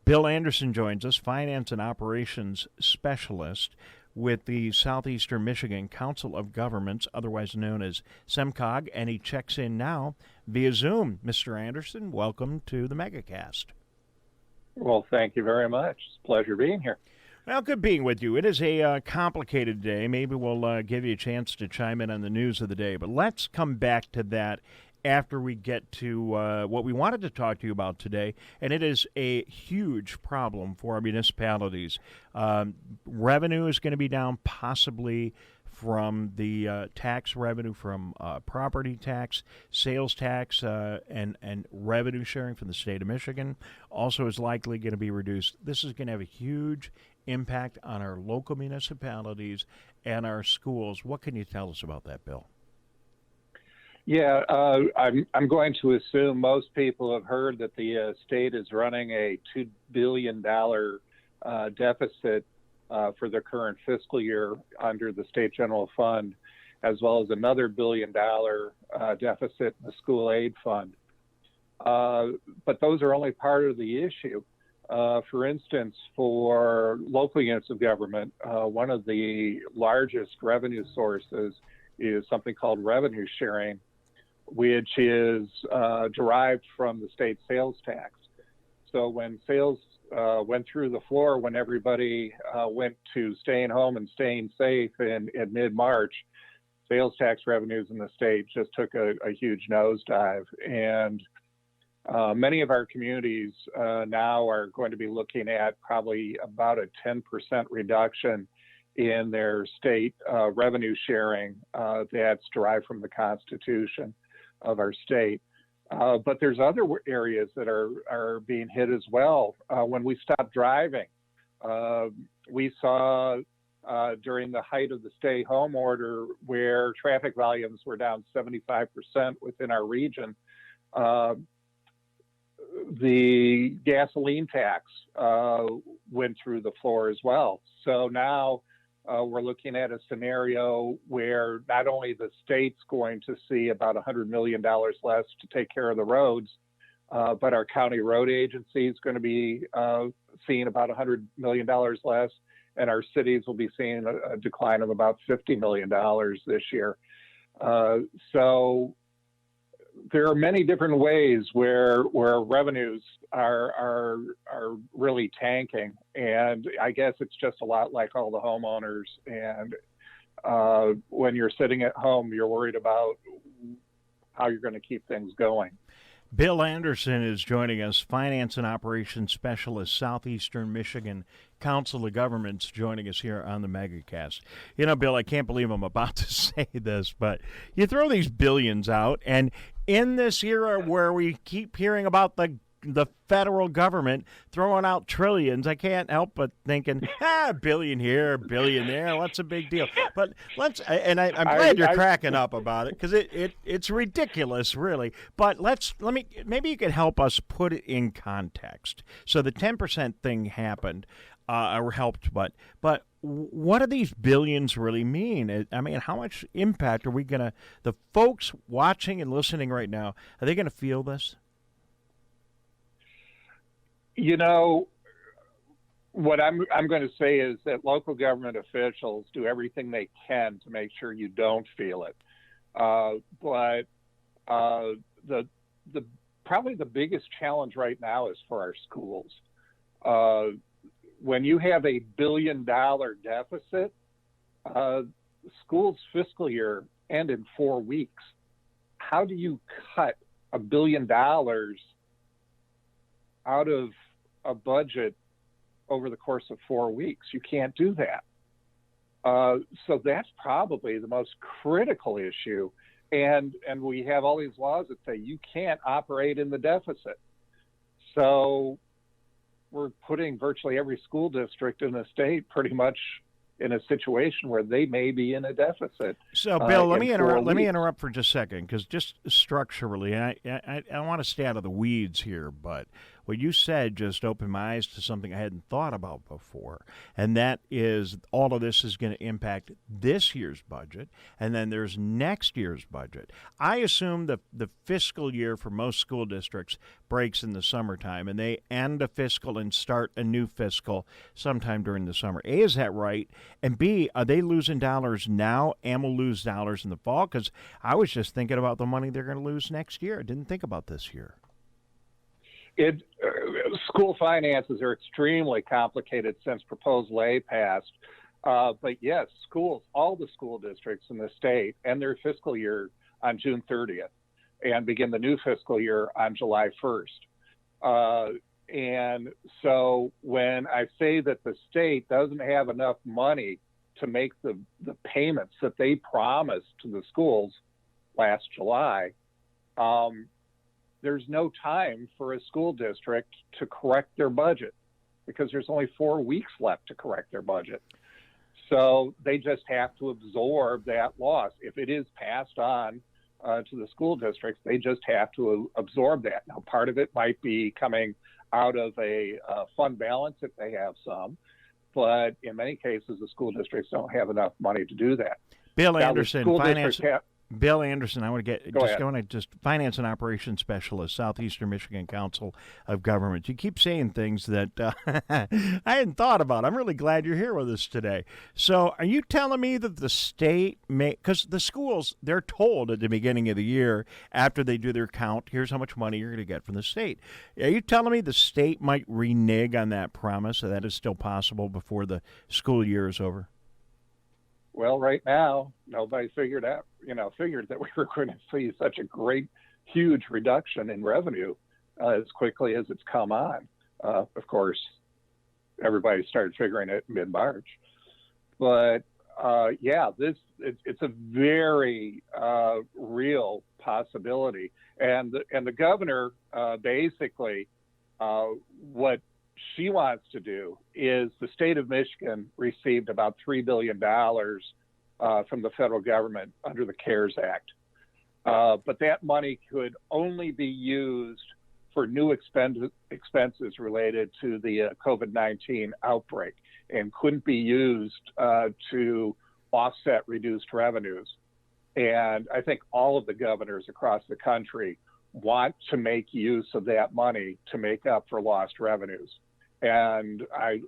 Bill Anderson joins us, Finance and Operations Specialist with the Southeastern Michigan Council of Governments, otherwise known as SEMCOG, and he checks in now via Zoom. Mr. Anderson, welcome to the MegaCast. Well, thank you very much. It's a pleasure being here. Well, good being with you. It is a complicated day. Maybe we'll give you a chance to chime in on the news of the day, but let's come back to that after we get to what we wanted to talk to you about today, and it is a huge problem for our municipalities. Revenue is going to be down possibly from the tax revenue from property tax, sales tax, and revenue sharing from the state of Michigan also is likely going to be reduced. This is going to have a huge impact on our local municipalities and our schools. What can you tell us about that, Bill? Yeah, I'm going to assume most people have heard that the state is running a $2 billion deficit for the current fiscal year under the state general fund, as well as another $1 billion deficit in the school aid fund. But those are only part of the issue. For instance, for local units of government, one of the largest revenue sources is something called revenue sharing, which is derived from the state sales tax. So when sales went through the floor, when everybody went to staying home and staying safe in mid-March, sales tax revenues in the state just took a huge nosedive. And many of our communities now are going to be looking at probably about a 10% reduction in their state revenue sharing that's derived from the Constitution of our state. But there's other areas that are being hit as well. When we stopped driving, we saw during the height of the stay-home order where traffic volumes were down 75% within our region, the gasoline tax went through the floor as well. So now we're looking at a scenario where not only the state's going to see about $100 million less to take care of the roads, but our county road agency is going to be seeing about $100 million less, and our cities will be seeing a decline of about $50 million this year. So there are many different ways where revenues are really tanking, and I guess it's just a lot like all the homeowners. And when you're sitting at home, you're worried about how you're going to keep things going. Bill Anderson is joining us, Finance and Operations Specialist, Southeastern Michigan Council of Governments, joining us here on the MegaCast. You know, Bill, I can't believe I'm about to say this, but you throw these billions out, and in this era where we keep hearing about the federal government throwing out trillions, I can't help but thinking, billion here, billion there, what's a big deal? But I'm glad you're cracking up about it, because it's ridiculous, really. But maybe you could help us put it in context. So the 10% thing happened, or helped, but what do these billions really mean? I mean, how much impact are we the folks watching and listening right now, are they going to feel this? You know, what I'm going to say is that local government officials do everything they can to make sure you don't feel it. But the probably the biggest challenge right now is for our schools. When you have a $1 billion deficit, schools' fiscal year end in 4 weeks. How do you cut $1 billion out of a budget over the course of 4 weeks? You can't do that. So that's probably the most critical issue. And we have all these laws that say you can't operate in the deficit. So we're putting virtually every school district in the state pretty much in a situation where they may be in a deficit. So, Bill, let me interrupt for just a second, because just structurally, I want to stay out of the weeds here, but what you said just opened my eyes to something I hadn't thought about before, and that is all of this is going to impact this year's budget, and then there's next year's budget. I assume the fiscal year for most school districts breaks in the summertime, and they end a fiscal and start a new fiscal sometime during the summer. A, is that right? And B, are they losing dollars now and will lose dollars in the fall? Because I was just thinking about the money they're going to lose next year. I didn't think about this year. School finances are extremely complicated since Proposal A passed. But yes, schools, all the school districts in the state end their fiscal year on June 30th and begin the new fiscal year on July 1st. And so when I say that the state doesn't have enough money to make the payments that they promised to the schools last July, there's no time for a school district to correct their budget because there's only 4 weeks left to correct their budget. So they just have to absorb that loss. If it is passed on to the school districts, they just have to absorb that. Now, part of it might be coming out of a fund balance if they have some, but in many cases, the school districts don't have enough money to do that. Bill Anderson, Bill Anderson, I want to finance and operations specialist, Southeastern Michigan Council of Governments. You keep saying things that I hadn't thought about. I'm really glad you're here with us today. So are you telling me that the state because the schools, they're told at the beginning of the year, after they do their count, here's how much money you're going to get from the state. Are you telling me the state might renege on that promise, so that is still possible before the school year is over? Well, right now, nobody figured that we were going to see such a great, huge reduction in revenue as quickly as it's come on. Of course, everybody started figuring it mid-March. But it's a very real possibility. And the governor basically what she wants to do is the state of Michigan received about $3 billion from the federal government under the CARES Act. But that money could only be used for new expenses related to the COVID-19 outbreak and couldn't be used to offset reduced revenues. And I think all of the governors across the country want to make use of that money to make up for lost revenues. And I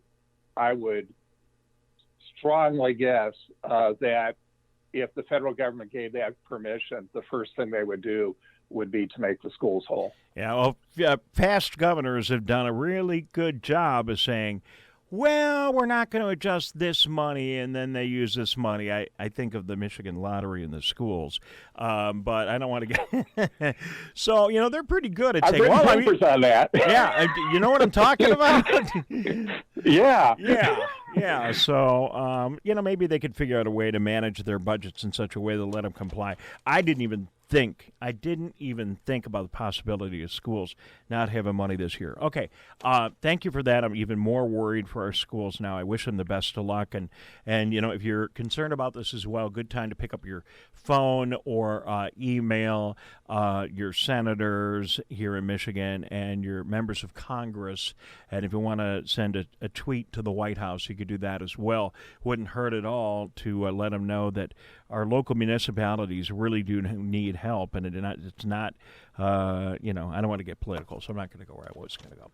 would strongly guess that if the federal government gave that permission, the first thing they would do would be to make the schools whole. Yeah, well, past governors have done a really good job of saying, well, we're not going to adjust this money, and then they use this money. I think of the Michigan lottery in the schools, but I don't want to get... So, they're pretty good at saying... I've written papers on that. Yeah, you know what I'm talking about? Yeah. Yeah. So, maybe they could figure out a way to manage their budgets in such a way to let them comply. I didn't even think about the possibility of schools not having money this year. Okay, thank you for that. I'm even more worried for our schools now. I wish them the best of luck. And if you're concerned about this as well, good time to pick up your phone or email your senators here in Michigan and your members of Congress. And if you want to send a tweet to the White House, you could do that as well. Wouldn't hurt at all to let them know that our local municipalities really do need help, and it's not I don't want to get political, so I'm not going to go where I was going to go.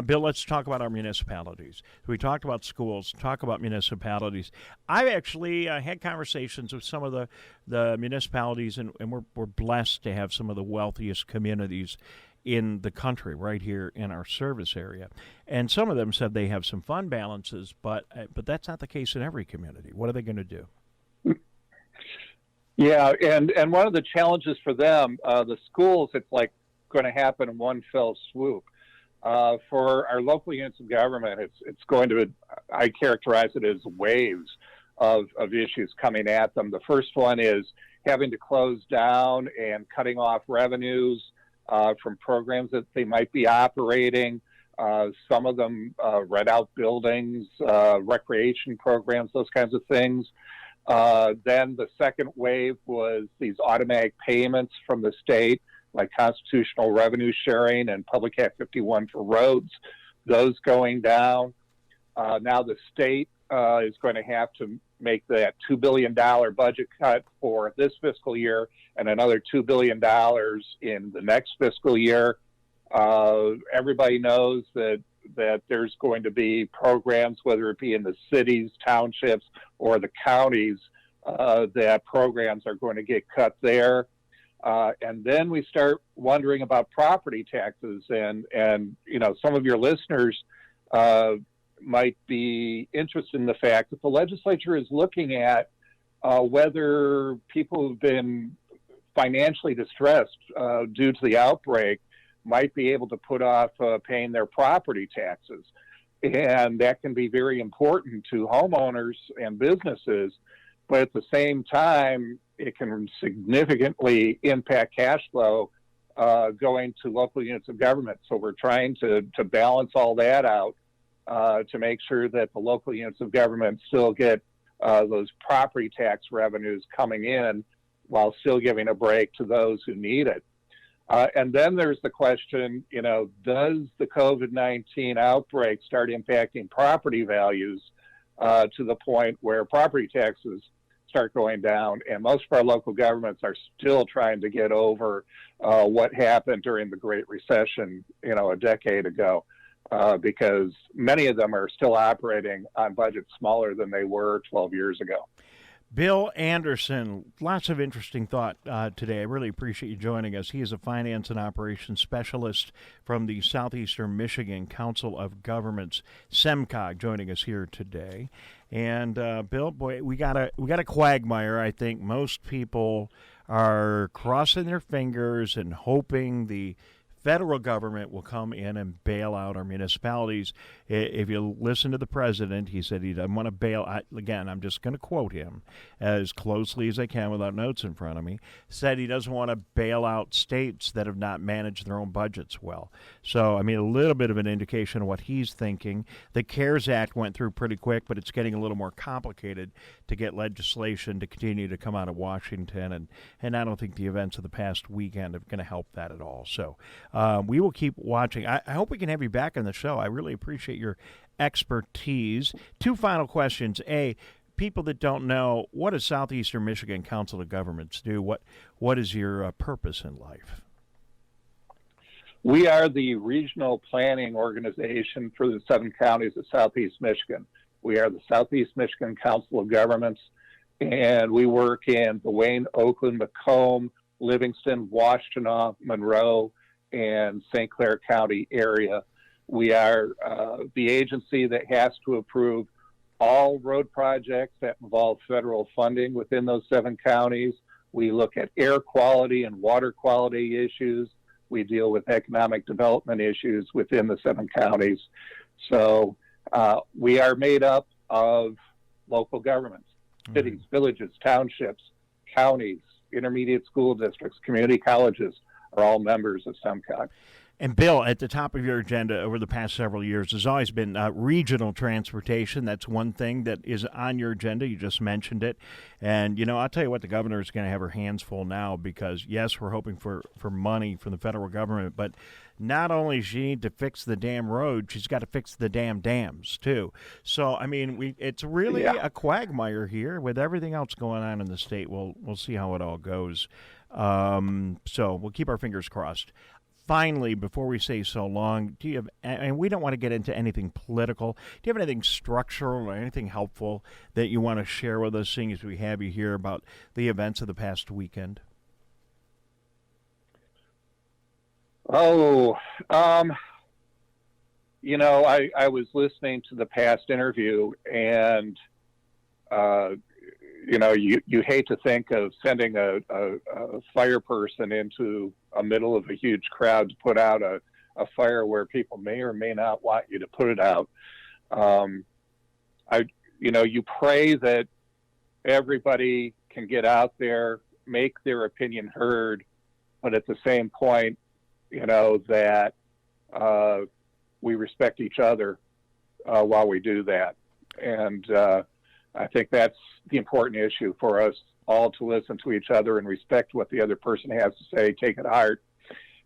Bill, let's talk about our municipalities. We talked about schools, talk about municipalities. I've actually had conversations with some of the municipalities, and we're blessed to have some of the wealthiest communities in the country right here in our service area. And some of them said they have some fund balances, but that's not the case in every community. What are they going to do? Yeah, and one of the challenges for them, the schools, it's like going to happen in one fell swoop. For our local units of government, it's going to, I characterize it as waves of issues coming at them. The first one is having to close down and cutting off revenues from programs that they might be operating. Some of them rent out buildings, recreation programs, those kinds of things. Then the second wave was these automatic payments from the state like constitutional revenue sharing and Public Act 51 for roads, those going down. Now the state is going to have to make that $2 billion budget cut for this fiscal year and another $2 billion in the next fiscal year. Everybody knows that there's going to be programs, whether it be in the cities, townships, or the counties, that programs are going to get cut there. And then we start wondering about property taxes. And some of your listeners might be interested in the fact that the legislature is looking at whether people who've been financially distressed due to the outbreak might be able to put off paying their property taxes. And that can be very important to homeowners and businesses, but at the same time, it can significantly impact cash flow going to local units of government. So we're trying to balance all that out to make sure that the local units of government still get those property tax revenues coming in while still giving a break to those who need it. And then there's the question, does the COVID-19 outbreak start impacting property values to the point where property taxes start going down? And most of our local governments are still trying to get over what happened during the Great Recession, a decade ago, because many of them are still operating on budgets smaller than they were 12 years ago. Bill Anderson, lots of interesting thought today. I really appreciate you joining us. He is a finance and operations specialist from the Southeastern Michigan Council of Governments, SEMCOG, joining us here today. And Bill, boy, we got a quagmire. I think most people are crossing their fingers and hoping the federal government will come in and bail out our municipalities. If you listen to the president, he said he doesn't want to bail out. Again, I'm just going to quote him as closely as I can without notes in front of me. Said he doesn't want to bail out states that have not managed their own budgets well. So, a little bit of an indication of what he's thinking. The CARES Act went through pretty quick, but it's getting a little more complicated to get legislation to continue to come out of Washington. And I don't think the events of the past weekend are going to help that at all. So, we will keep watching. I hope we can have you back on the show. I really appreciate your expertise. Two final questions. A, people that don't know, what does Southeastern Michigan Council of Governments do? What is your purpose in life? We are the regional planning organization for the 7 counties of Southeast Michigan. We are the Southeast Michigan Council of Governments, and we work in the Wayne, Oakland, Macomb, Livingston, Washtenaw, Monroe, and St. Clair County area. We are the agency that has to approve all road projects that involve federal funding within those 7 counties. We look at air quality and water quality issues. We deal with economic development issues within the 7 counties. So we are made up of local governments, cities, villages, townships, counties, intermediate school districts, community colleges, are all members of SEMCOG. And Bill, at the top of your agenda over the past several years has always been regional transportation. That's one thing that is on your agenda. You just mentioned it. And, I'll tell you what, the governor is going to have her hands full now because, yes, we're hoping for money from the federal government, but not only does she need to fix the damn road, she's got to fix the damn dams, too. So, it's really a quagmire here with everything else going on in the state. We'll see how it all goes. So we'll keep our fingers crossed. Finally, before we say so long, do you have, and we don't want to get into anything political, do you have anything structural or anything helpful that you want to share with us, seeing as we have you here, about the events of the past weekend? I was listening to the past interview, and you hate to think of sending a fire person into a middle of a huge crowd to put out a fire where people may or may not want you to put it out. You pray that everybody can get out there, make their opinion heard, but at the same point, that we respect each other while we do that. And I think that's the important issue for us all, to listen to each other and respect what the other person has to say, take it to heart.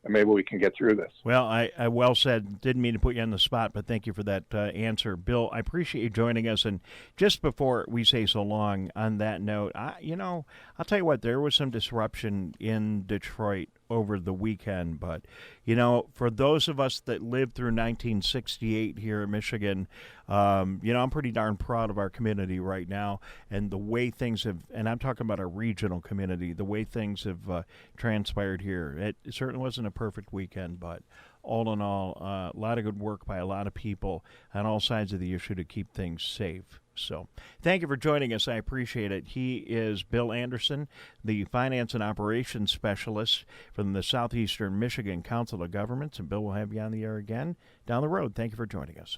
and maybe we can get through this. Well, I well said. Didn't mean to put you on the spot, but thank you for that answer. Bill, I appreciate you joining us. And just before we say so long, on that note, I'll tell you what, there was some disruption in Detroit over the weekend. But, for those of us that lived through 1968 here in Michigan, I'm pretty darn proud of our community right now and the way things have, and I'm talking about our regional community, the way things have transpired here. It certainly wasn't a perfect weekend, but all in all, a lot of good work by a lot of people on all sides of the issue to keep things safe. So thank you for joining us. I appreciate it. He is Bill Anderson, the Finance and Operations Specialist from the Southeastern Michigan Council of Governments. And Bill will have you on the air again down the road. Thank you for joining us.